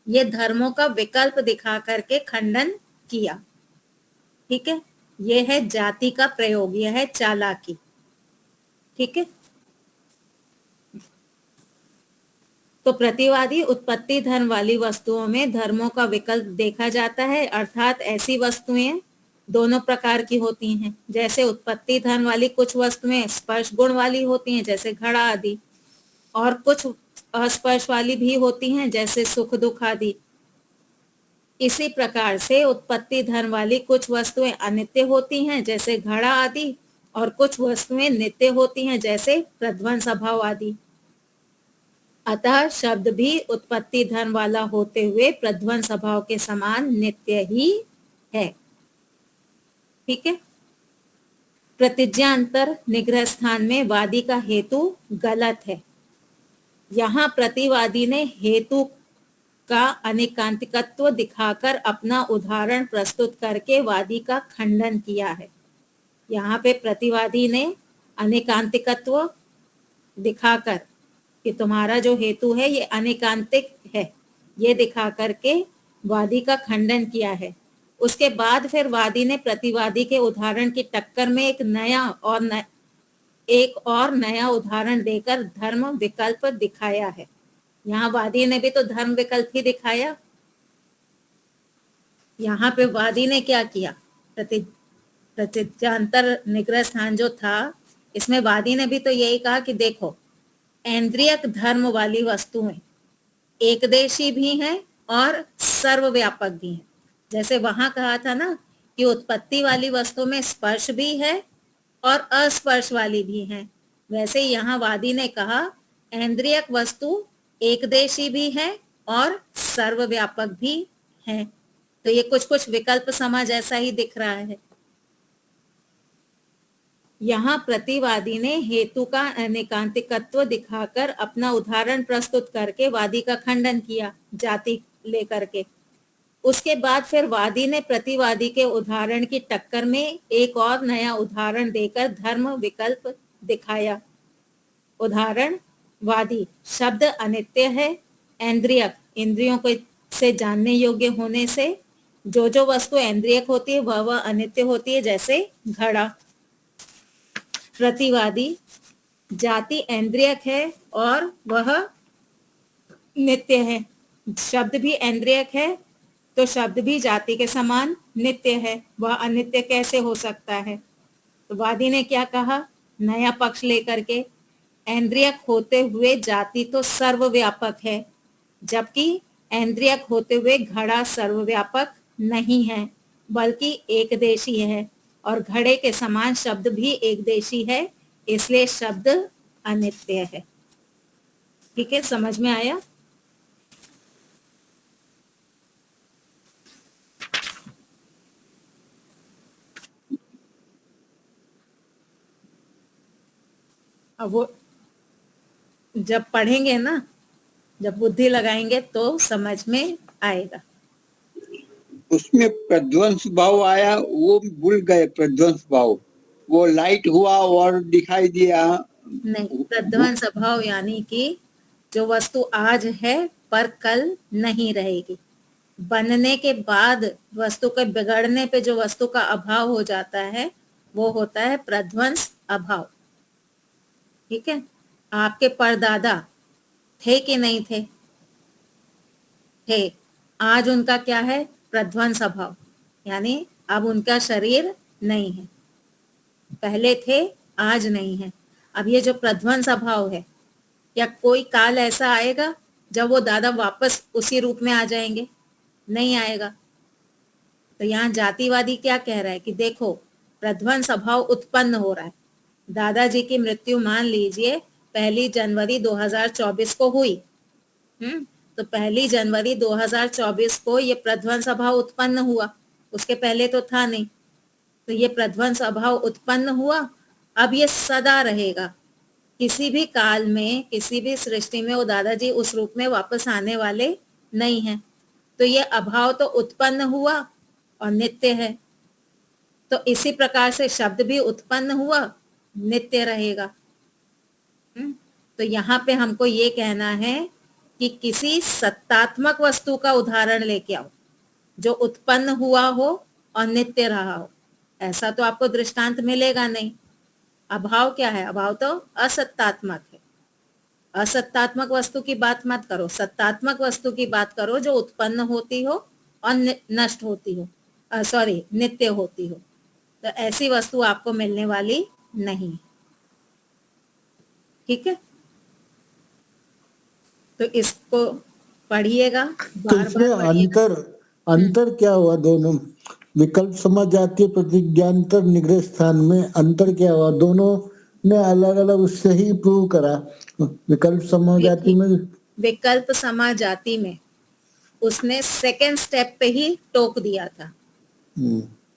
ये धर्मों का विकल्प दिखा करके खंडन किया। ठीक है, ये है जाति का प्रयोग, यह है चालाकी। ठीक है, तो प्रतिवादी उत्पत्ति धर्म वाली वस्तुओं में धर्मों का विकल्प देखा जाता है, अर्थात ऐसी वस्तुएं दोनों प्रकार की होती हैं। जैसे उत्पत्ति धर्म वाली कुछ वस्तुएं स्पर्श गुण वाली होती हैं, जैसे घड़ा आदि, और कुछ अस्पर्श वाली भी होती हैं, जैसे सुख दुख आदि। इसी प्रकार से उत्पत्ति धर्म वाली कुछ वस्तुएं अनित्य होती हैं, जैसे घड़ा आदि, और कुछ वस्तुएं नित्य होती हैं, जैसे प्रध्वंस अभाव आदि। अतः शब्द भी उत्पत्ति धर्म वाला होते हुए प्रध्वंस अभाव के समान नित्य ही है। ठीक है, प्रतिज्ञांतर निग्रह स्थान में वादी का हेतु गलत है। यहाँ प्रतिवादी ने हेतु का अनेकांतिकत्व दिखाकर अपना उदाहरण प्रस्तुत करके वादी का खंडन किया है। यहाँ पे प्रतिवादी ने अनेकांतिकत्व दिखाकर कि तुम्हारा जो हेतु है ये अनेकांतिक है, ये दिखा करके वादी का खंडन किया है। उसके बाद फिर वादी ने प्रतिवादी के उदाहरण की टक्कर में एक और नया उदाहरण देकर धर्म विकल्प दिखाया है। यहाँ वादी ने भी तो धर्म विकल्प ही दिखाया। यहाँ पे वादी ने क्या किया, प्रतिज्ञांतर निग्रह स्थान जो था, इसमें वादी ने भी तो यही कहा कि देखो, ऐन्द्रियक धर्म वाली वस्तुएं एकदेशी भी हैं और सर्वव्यापक भी हैं। जैसे वहां कहा था ना कि उत्पत्ति वाली वस्तु में स्पर्श भी है और अस्पर्श वाली भी है, वैसे यहाँ वादी ने कहा ऐन्द्रियक वस्तु एकदेशी भी है और सर्वव्यापक भी है। तो ये कुछ कुछ विकल्प समझ ऐसा ही दिख रहा है। यहाँ प्रतिवादी ने हेतु का अनेकांतिकत्व दिखाकर अपना उदाहरण प्रस्तुत करके वादी का खंडन किया, जाति लेकर के। उसके बाद फिर वादी ने प्रतिवादी के उदाहरण की टक्कर में एक और नया उदाहरण देकर धर्म विकल्प दिखाया। उदाहरण, वादी, शब्द अनित्य है, ऐन्द्रियक, इंद्रियों को से जानने योग्य होने से जो वस्तु ऐन्द्रियक होती है वह अनित्य होती है, जैसे घड़ा। प्रतिवादी, जाति ऐन्द्रियक है और वह नित्य है, शब्द भी ऐन्द्रियक है तो शब्द भी जाति के समान नित्य है, वह अनित्य कैसे हो सकता है। तो वादी ने क्या कहा, नया पक्ष लेकर के, ऐन्द्रियक होते हुए जाति तो सर्वव्यापक है, जबकि ऐन्द्रियक होते हुए घड़ा सर्वव्यापक नहीं है बल्कि एकदेशी है, और घड़े के समान शब्द भी एकदेशी है, इसलिए शब्द अनित्य है। ठीक है, समझ में आया। अब वो जब पढ़ेंगे ना, जब बुद्धि लगाएंगे तो समझ में आएगा। उसमें प्रध्वंस भाव आया, वो भूल गए। प्रध्वंस भाव वो लाइट हुआ और दिखाई दिया नहीं, प्रध्वंस भाव यानी कि जो वस्तु आज है पर कल नहीं रहेगी। बनने के बाद वस्तु के बिगड़ने पे जो वस्तु का अभाव हो जाता है वो होता है प्रध्वंस अभाव। ठीक है, आपके परदादा थे कि नहीं थे? थे। आज उनका क्या है? प्रध्वंस अभाव, यानी अब उनका शरीर नहीं है। पहले थे, आज नहीं है। अब ये जो प्रध्वंस अभाव है, या कोई काल ऐसा आएगा जब वो दादा वापस उसी रूप में आ जाएंगे? नहीं आएगा। तो यहाँ जातिवादी क्या कह रहा है कि देखो, प्रध्वंस अभाव उत्पन्न हो रहा है। दादाजी की मृत्यु मान लीजिए 1 जनवरी 2024 को हुई। तो 1 जनवरी 2024 को ये प्रध्वंस अभाव उत्पन्न हुआ, उसके पहले तो था नहीं। तो ये प्रध्वंस अभाव उत्पन्न हुआ, अब ये सदा रहेगा, किसी भी काल में किसी भी सृष्टि में वो दादाजी उस रूप में वापस आने वाले नहीं हैं। तो ये अभाव तो उत्पन्न हुआ और नित्य है, तो इसी प्रकार से शब्द भी उत्पन्न हुआ, नित्य रहेगा। तो यहाँ पे हमको ये कहना है कि किसी सत्तात्मक वस्तु का उदाहरण लेके आओ जो उत्पन्न हुआ हो और नित्य रहा हो। ऐसा तो आपको दृष्टांत मिलेगा नहीं। अभाव क्या है? अभाव तो असत्तात्मक है। असत्तात्मक वस्तु की बात मत करो, सत्तात्मक वस्तु की बात करो जो उत्पन्न होती हो और नष्ट होती हो, नित्य होती हो। तो ऐसी वस्तु आपको मिलने वाली नहीं। ठीक है, तो इसको पढ़िएगा तो इसमें अंतर क्या हुआ? दोनों विकल्प समझ जाती है, प्रतिज्ञांतर निग्रह स्थान में अंतर क्या हुआ? दोनों ने अलग अलग उससे ही प्रूव करा। विकल्प समझ जाती में, विकल्प समाजाति में उसने सेकंड स्टेप पे ही टोक दिया था।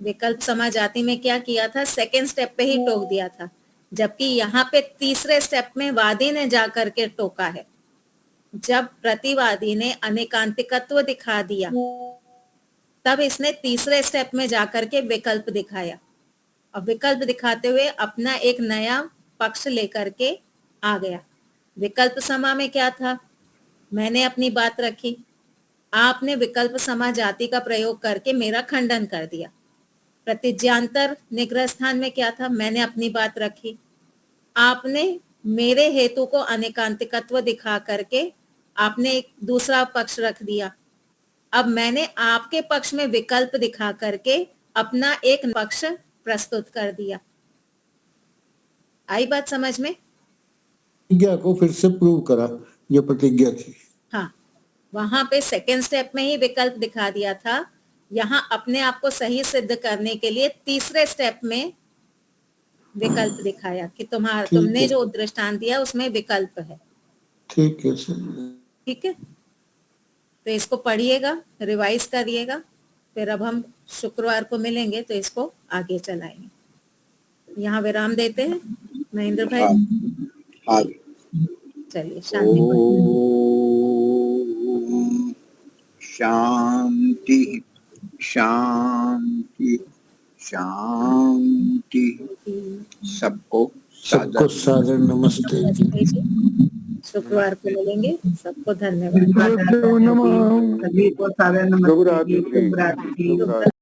विकल्प समाजाति में क्या किया था? सेकंड स्टेप पे ही टोक दिया था, जबकि यहाँ पे तीसरे स्टेप में वादी ने जाकर के टोका है। जब प्रतिवादी ने अनेकांतिकत्व दिखा दिया, तब इसने तीसरे स्टेप में जाकर के विकल्प दिखाया, और विकल्प दिखाते हुए अपना एक नया पक्ष लेकर के आ गया। विकल्प समा में क्या था? मैंने अपनी बात रखी, आपने विकल्प समा जाति का प्रयोग करके मेरा खंडन कर दिया। प्रतिज्ञांतर निग्रह स्थान में क्या था? मैंने अपनी बात रखी, आपने मेरे हेतु को अनेकांतिकत्व दिखा करके आपने एक दूसरा पक्ष रख दिया। अब मैंने आपके पक्ष में विकल्प दिखा करके अपना एक पक्ष प्रस्तुत कर दिया। आई बात समझ में? प्रतिज्ञा को फिर से प्रूव करा, जो प्रतिज्ञा थी। हाँ, वहां पे सेकेंड स्टेप में ही विकल्प दिखा दिया था। यहाँ अपने आप को सही सिद्ध करने के लिए तीसरे स्टेप में विकल्प दिखाया कि तुमने जो दृष्टांत दिया उसमें विकल्प है। ठीक है सर। ठीक है, तो इसको पढ़िएगा, रिवाइज करिएगा, फिर अब हम शुक्रवार को मिलेंगे तो इसको आगे चलाएंगे। यहाँ विराम देते हैं महेंद्र भाई। चलिए, शांति। शांति शांति शांति। सबको सादर नमस्ते। शुक्रवार को मिलेंगे। सबको धन्यवाद। सभी को सारे नमस्ते।